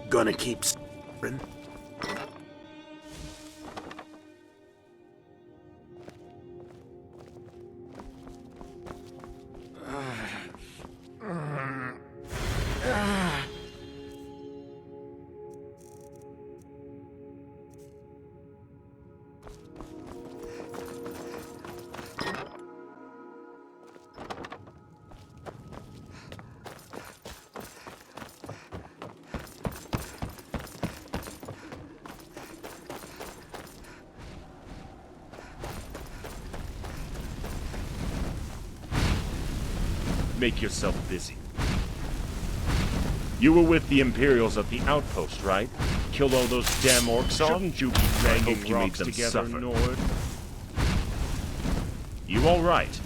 Gonna keep s***ing. Make yourself busy. You were with the Imperials at the outpost, right? Killed all those damn orcs. Shouldn't you be banging rocks together, suffer. Nord? You all right?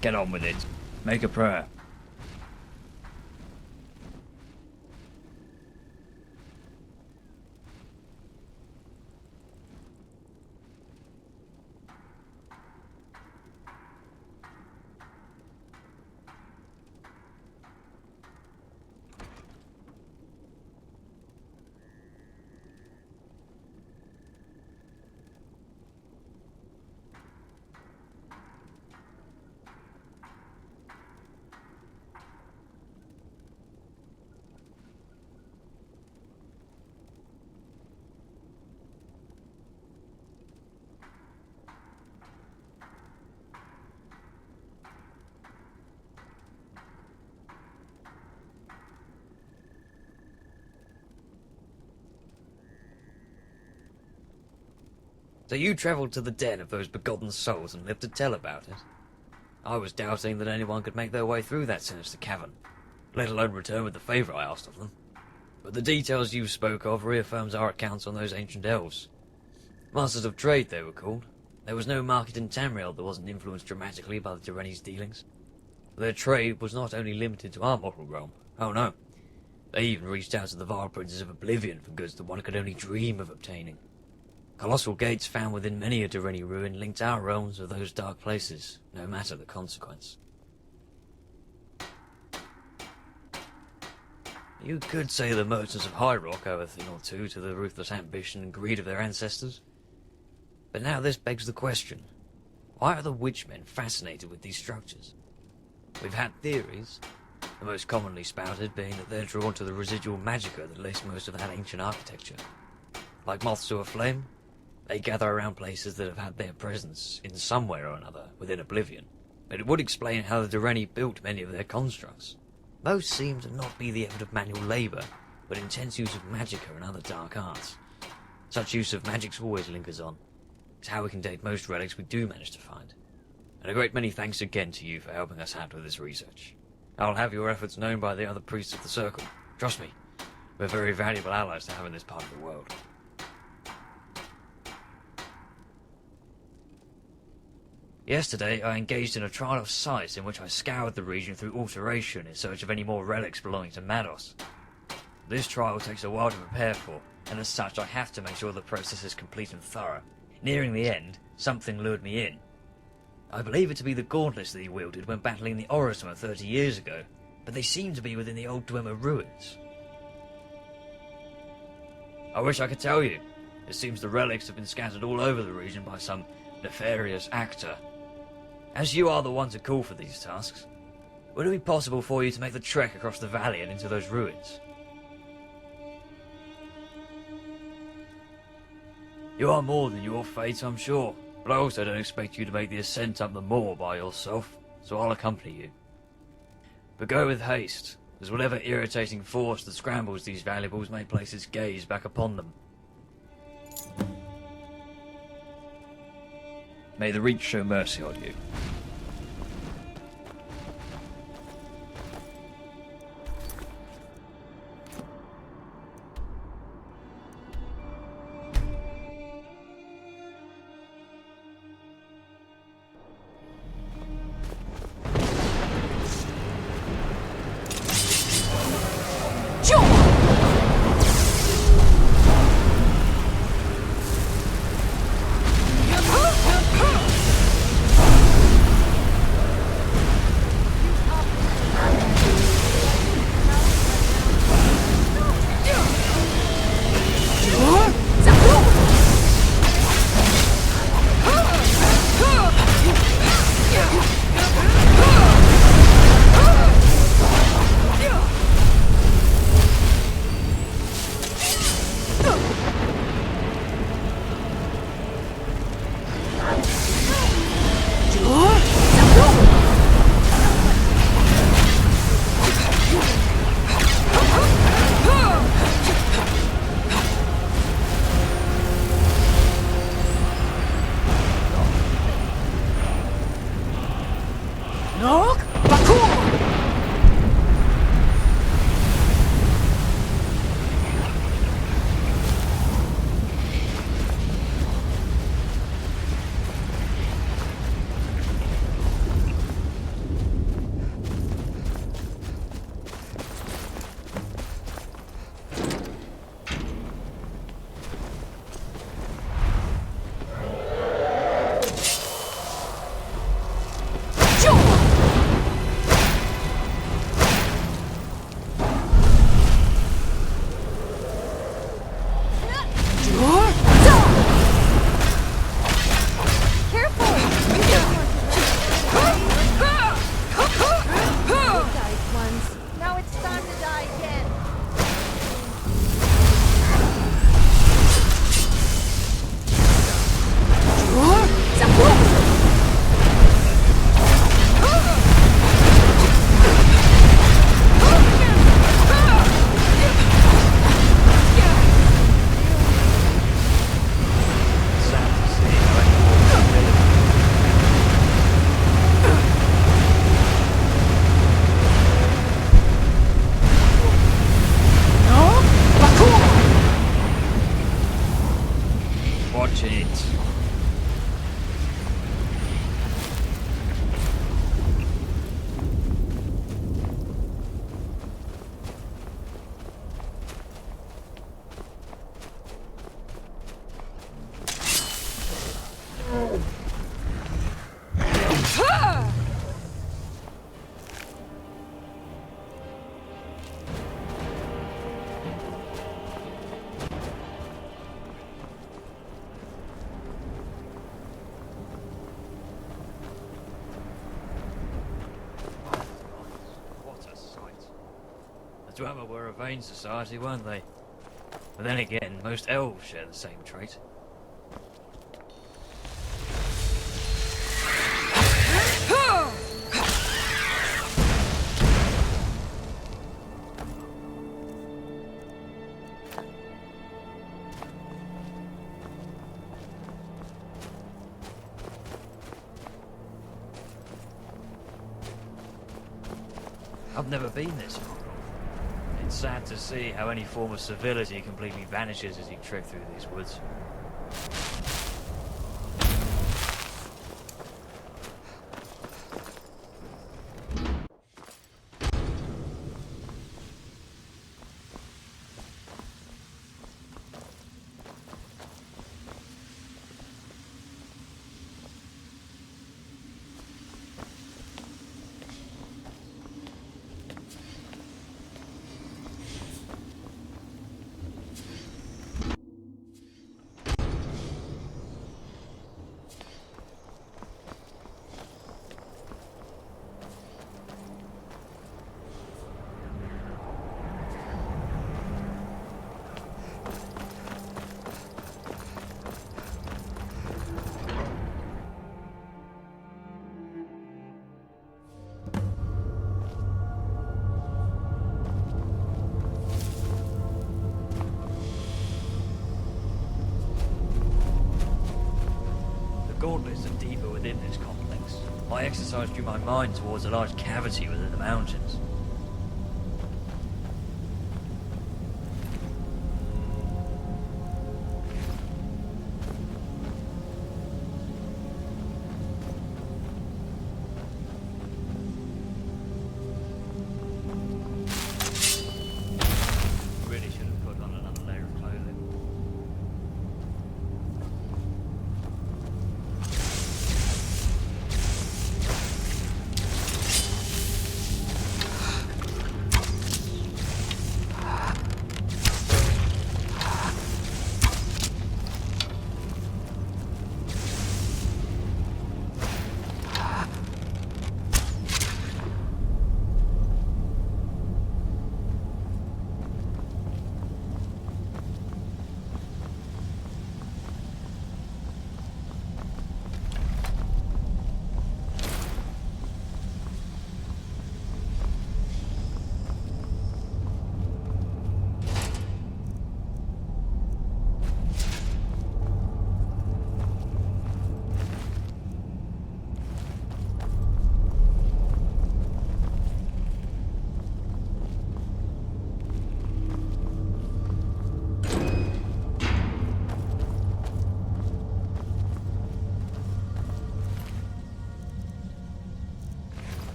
Get on with it. Make a prayer. So you travelled to the den of those begotten souls and lived to tell about it? I was doubting that anyone could make their way through that sinister cavern, let alone return with the favour I asked of them. But the details you spoke of reaffirms our accounts on those ancient elves. Masters of Trade, they were called. There was no market in Tamriel that wasn't influenced dramatically by the Tyrannies' dealings. Their trade was not only limited to our mortal realm, oh no. They even reached out to the vile princes of Oblivion for goods that one could only dream of obtaining. Colossal gates found within many a Tyranny ruin linked our realms with those dark places, no matter the consequence. You could say the merchants of High Rock owe a thing or two to the ruthless ambition and greed of their ancestors. But now this begs the question, why are the witchmen fascinated with these structures? We've had theories, the most commonly spouted being that they're drawn to the residual magicka that laced most of that ancient architecture. Like moths to a flame, they gather around places that have had their presence in some way or another within Oblivion. But it would explain how the Tyranny built many of their constructs. Most seem to not be the effort of manual labour, but intense use of magicka and other dark arts. Such use of magics always lingers on. It's how we can date most relics we do manage to find. And a great many thanks again to you for helping us out with this research. I'll have your efforts known by the other priests of the Circle. Trust me, we're very valuable allies to have in this part of the world. Yesterday, I engaged in a trial of sight in which I scoured the region through alteration in search of any more relics belonging to Mados. This trial takes a while to prepare for, and as such I have to make sure the process is complete and thorough. Nearing the end, something lured me in. I believe it to be the gauntlets that he wielded when battling the Orosma 30 years ago, but they seem to be within the old Dwemer ruins. I wish I could tell you. It seems the relics have been scattered all over the region by some nefarious actor. As you are the one to call for these tasks, would it be possible for you to make the trek across the valley and into those ruins? You are more than your fate, I'm sure, but I also don't expect you to make the ascent up the moor by yourself, so I'll accompany you. But go with haste, as whatever irritating force that scrambles these valuables may place its gaze back upon them. May the Reach show mercy on you. Dwemer were a vain society, weren't they? But then again, most elves share the same trait. I've never been this far. It's sad to see how any form of civility completely vanishes as you trek through these woods. Gauntlets are deeper within this complex. My exercise drew my mind towards a large cavity within the mountains. Really should have put on another layer of clothing.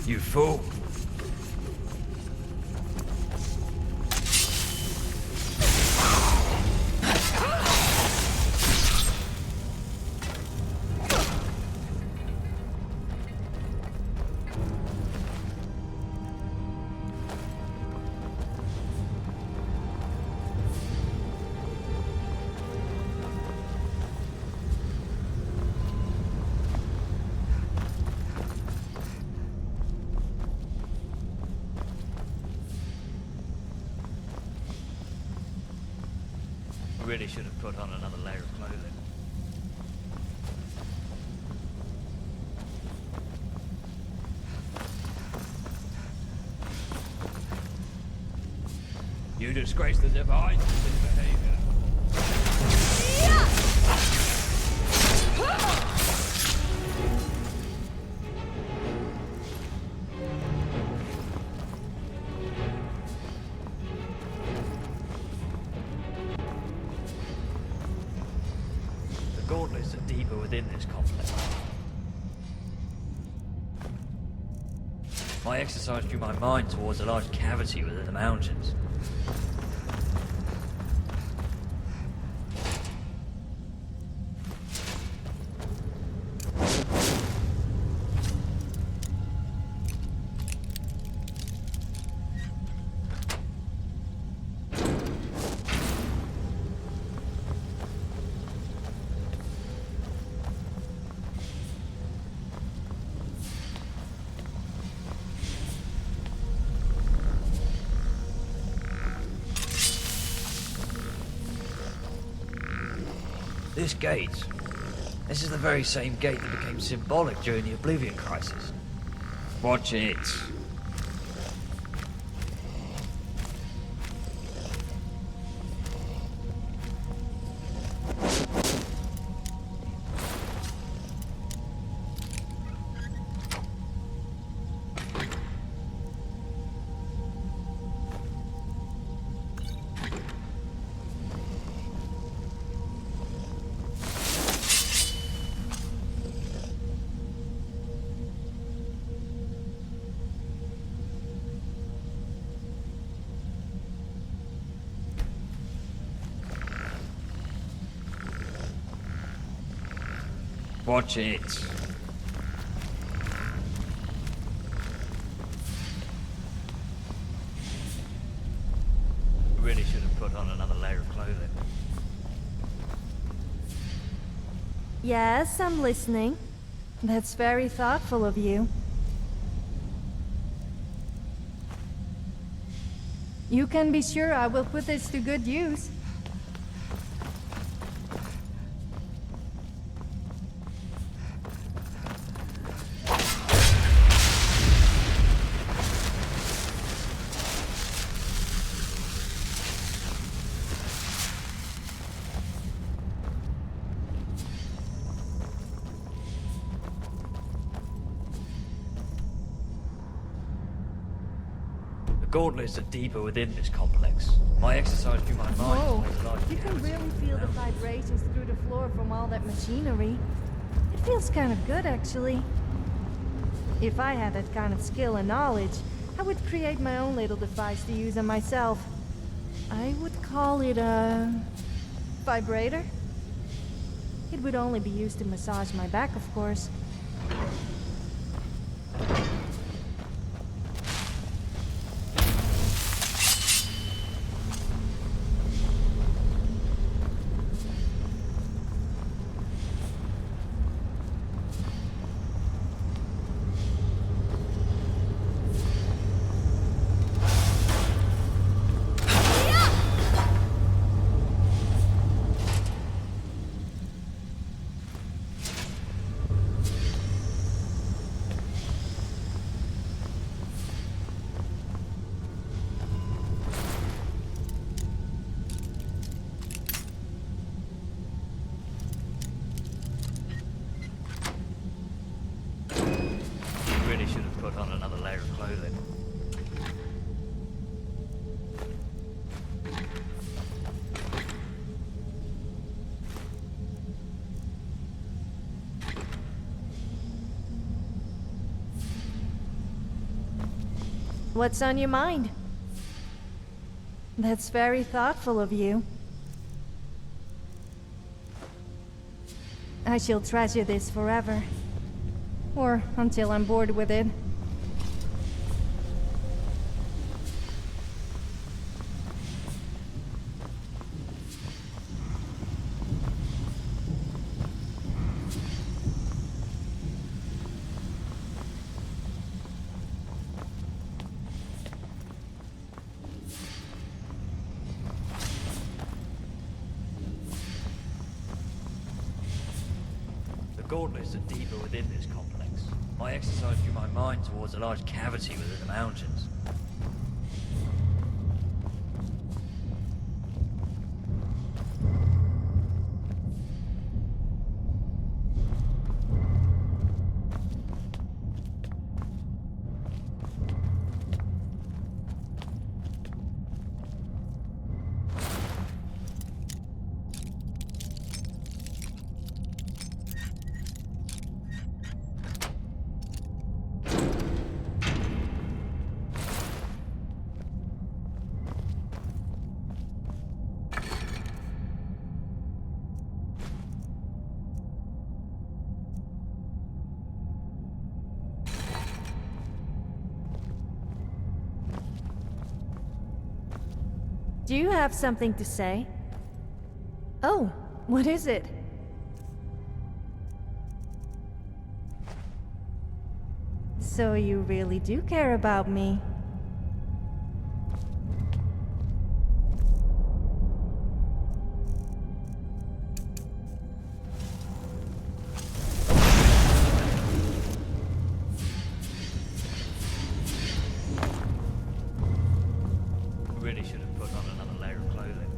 You fool! Really should have put on another layer of clothing. You disgrace the divine with this behavior. Gauntlets are deeper within this complex. My exercise drew my mind towards a large cavity within the mountains. this gate. This is the very same gate that became symbolic during the Oblivion Crisis. Watch it. Watch it. Really should have put on another layer of clothing. Yes, I'm listening. That's very thoughtful of you. You can be sure I will put this to good use. Gauntlets are deeper within this complex. My exercise through my mind Whoa, towards a large you can cavity really feel the vibrations through the floor from all that machinery. It feels kind of good, actually. If I had that kind of skill and knowledge, I would create my own little device to use on myself. I would call it a vibrator. It would only be used to massage my back, of course. What's on your mind? That's very thoughtful of you. I shall treasure this forever. Or until I'm bored with it. Gauntlets are deeper within this complex. I exercise through my mind towards a large cavity within the mountains. Do you have something to say? Oh, what is it? So you really do care about me. Really should have put on another layer of clothing.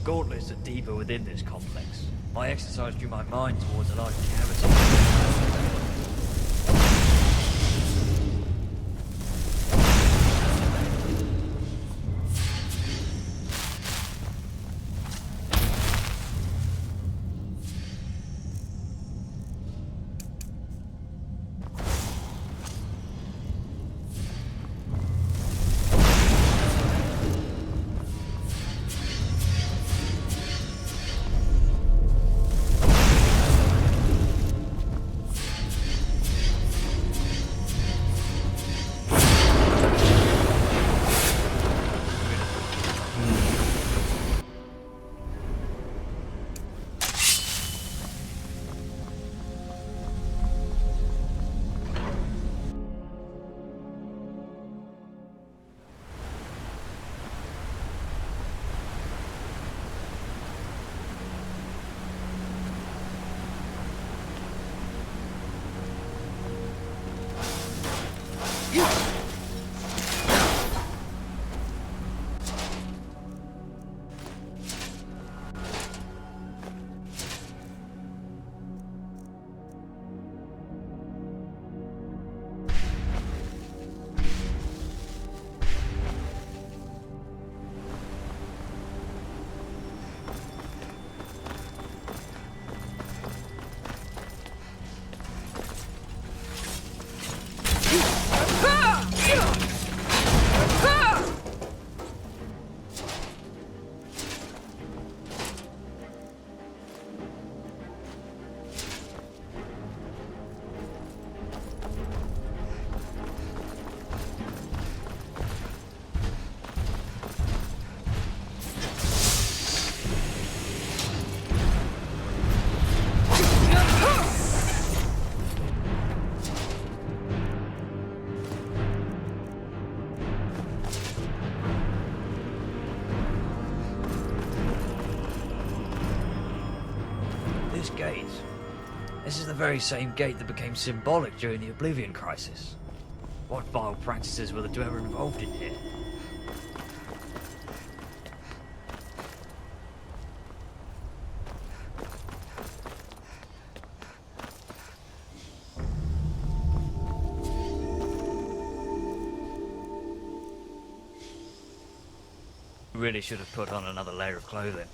Gauntlets are deeper within this complex. My exercise drew my mind towards a large cavity. Gate. This is the very same gate that became symbolic during the Oblivion Crisis. What vile practices were the Dwemer involved in here? Really should have put on another layer of clothing.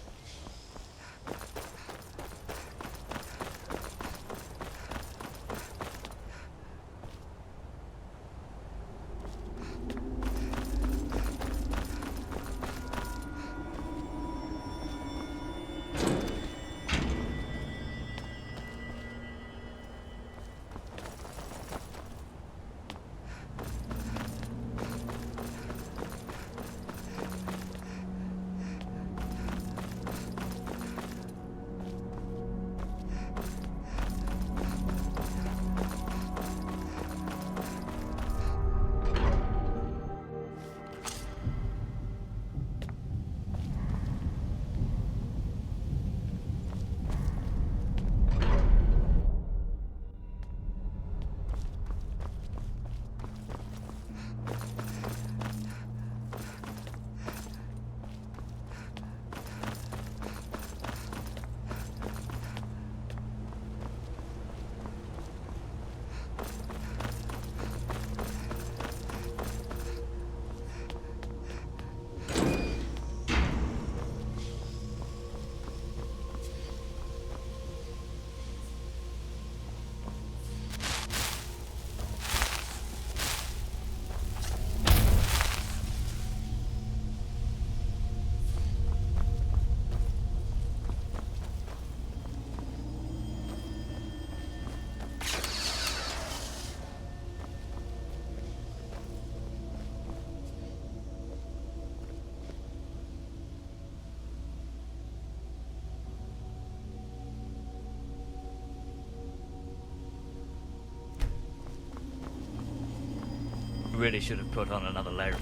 Really should have put on another layer.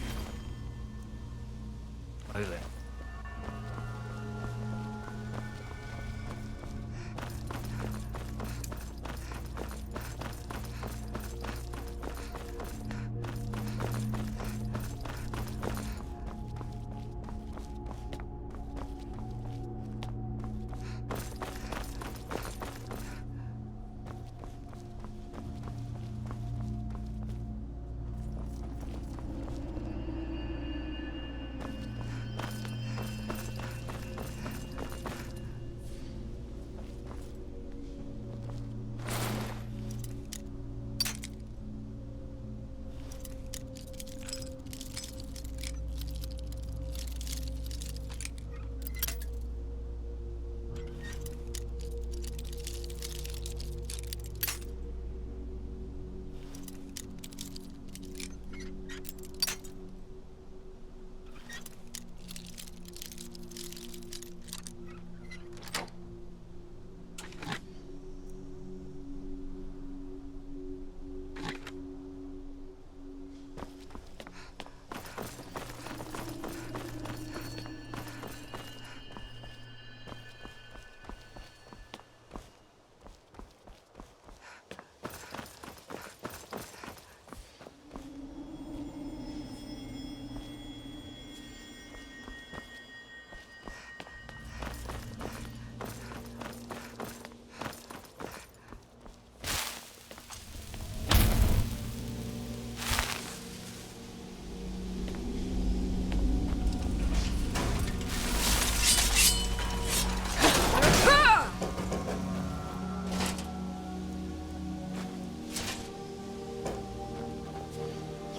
Oh there.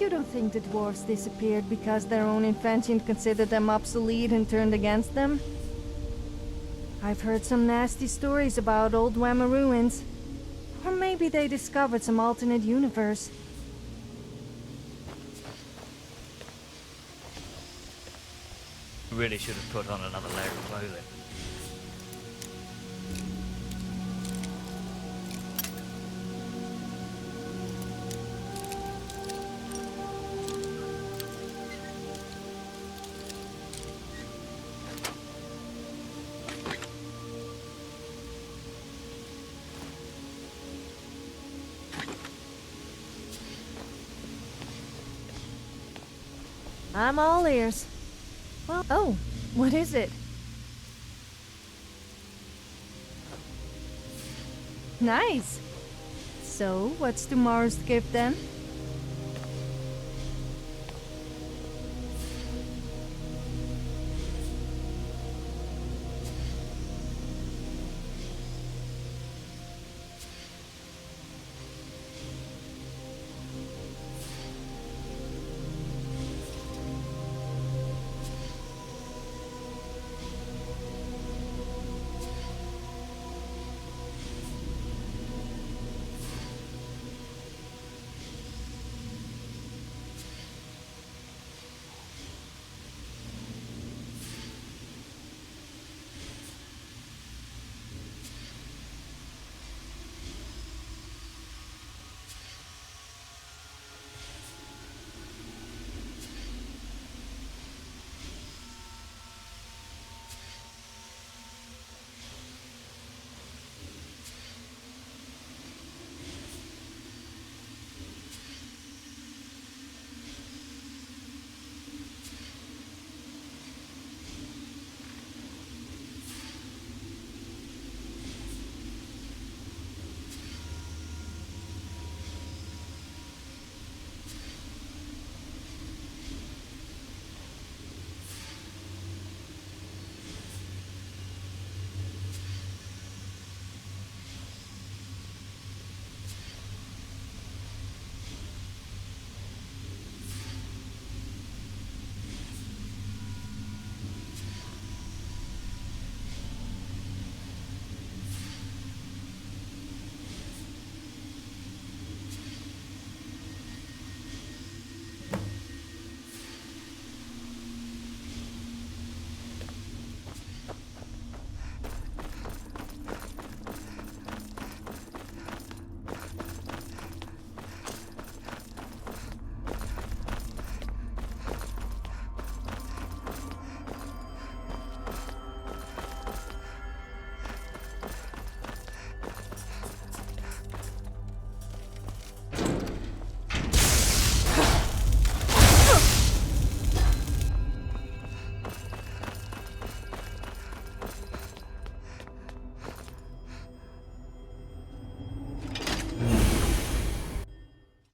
You don't think the dwarves disappeared because their own invention considered them obsolete and turned against them? I've heard some nasty stories about old Whamma ruins. Or maybe they discovered some alternate universe. Really should have put on another layer of clothing. I'm all ears. Well, oh, what is it? Nice. So, what's tomorrow's gift then?